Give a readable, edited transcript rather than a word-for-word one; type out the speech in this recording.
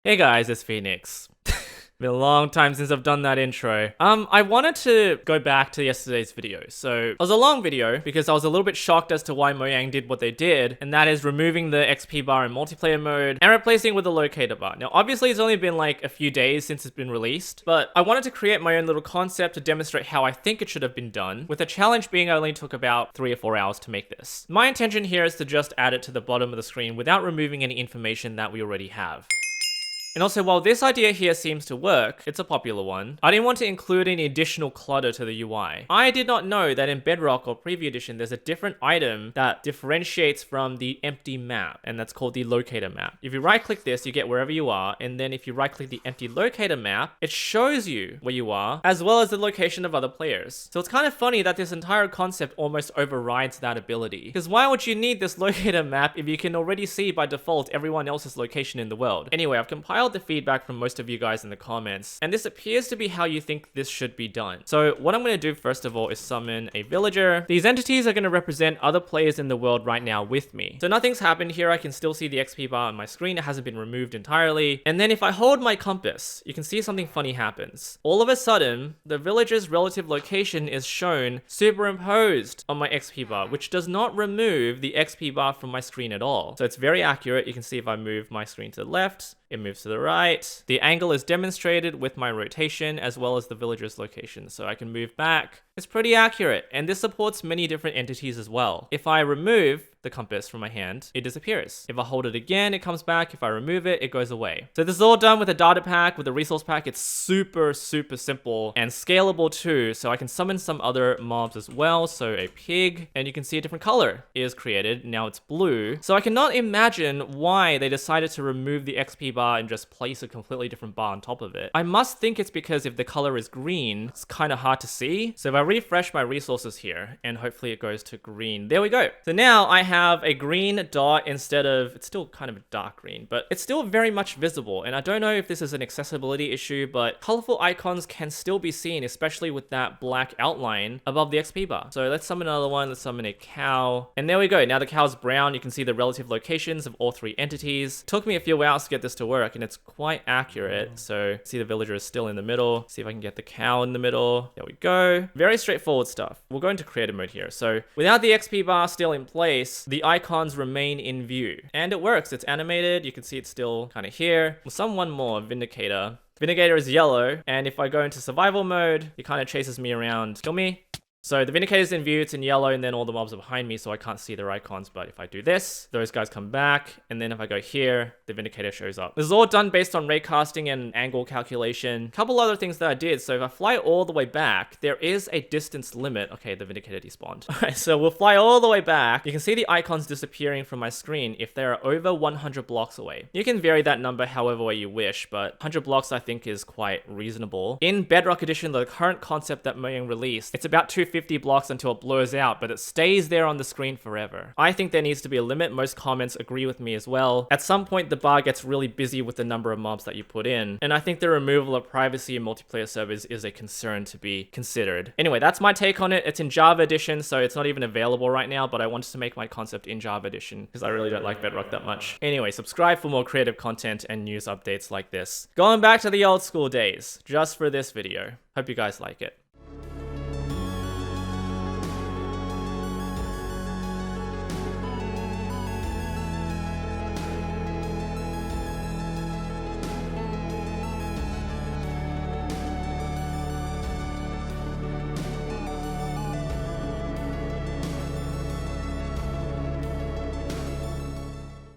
Hey guys, it's Phoenix. Been a long time since I've done that intro. I wanted to go back to yesterday's video. So, it was a long video because I was a little bit shocked as to why Mojang did what they did, and that is removing the XP bar in multiplayer mode and replacing it with the locator bar. Now, obviously, it's only been like a few days since it's been released, but I wanted to create my own little concept to demonstrate how I think it should have been done, with the challenge being I only took about 3 or 4 hours to make this. My intention here is to just add it to the bottom of the screen without removing any information that we already have. And also, while this idea here seems to work, it's a popular one, I didn't want to include any additional clutter to the UI. I did not know that in Bedrock or Preview Edition, there's a different item that differentiates from the empty map, and that's called the locator map. If you right-click this, you get wherever you are, and then if you right-click the empty locator map, it shows you where you are, as well as the location of other players. So it's kind of funny that this entire concept almost overrides that ability. Because why would you need this locator map if you can already see by default everyone else's location in the world? Anyway, I've compiled the feedback from most of you guys in the comments, and this appears to be how you think this should be done. So what I'm going to do first of all is summon a villager. These entities are going to represent other players in the world right now with me. So nothing's happened here. I can still see the XP bar on my screen. It hasn't been removed entirely. And then if I hold my compass, you can see something funny happens. All of a sudden, the villager's relative location is shown superimposed on my XP bar, which does not remove the XP bar from my screen at all. So it's very accurate. You can see if I move my screen to the left, it moves to the right. The angle is demonstrated with my rotation as well as the villager's location. So I can move back. It's pretty accurate, and this supports many different entities as well. If I remove the compass from my hand, it disappears. If I hold it again, it comes back. If I remove it, it goes away. So this is all done with a data pack, with a resource pack. It's super simple and scalable too. So I can summon some other mobs as well. So a pig, and you can see a different color is created. Now it's blue. So I cannot imagine why they decided to remove the XP bar and just place a completely different bar on top of it. I must think it's because if the color is green, it's kind of hard to see. So if I refresh my resources here, and hopefully it goes to green. There we go. So now I have a green dot instead of, it's still kind of a dark green, but it's still very much visible. And I don't know if this is an accessibility issue, but colorful icons can still be seen, especially with that black outline above the XP bar. So let's summon another one. Let's summon a cow. And there we go. Now the cow's brown. You can see the relative locations of all 3 entities. Took me a few hours to get this to work, and it's quite accurate. So see the villager is still in the middle. See if I can get the cow in the middle. There we go. Very straightforward stuff. We'll go into creative mode here. So without the XP bar still in place, the icons remain in view. And it works. It's animated. You can see it's still kind of here. We'll summon one more, Vindicator. Vindicator is yellow, and if I go into survival mode, he kind of chases me around. Kill me. So the Vindicator's in view, it's in yellow, and then all the mobs are behind me, so I can't see their icons. But if I do this, those guys come back, and then if I go here, the Vindicator shows up. This is all done based on raycasting and angle calculation. Couple other things that I did. So if I fly all the way back, there is a distance limit. Okay, the Vindicator despawned. Alright, so we'll fly all the way back. You can see the icons disappearing from my screen if they're over 100 blocks away. You can vary that number however way you wish, but 100 blocks I think is quite reasonable. In Bedrock Edition, the current concept that Mojang released, it's about 250 blocks until it blurs out, but it stays there on the screen forever. I think there needs to be a limit. Most comments agree with me as well. At some point, the bar gets really busy with the number of mobs that you put in, and I think the removal of privacy in multiplayer servers is a concern to be considered. Anyway, that's my take on it. It's in Java Edition, so it's not even available right now, but I wanted to make my concept in Java Edition because I really don't like Bedrock that much. Anyway, subscribe for more creative content and news updates like this. Going back to the old school days, just for this video. Hope you guys like it.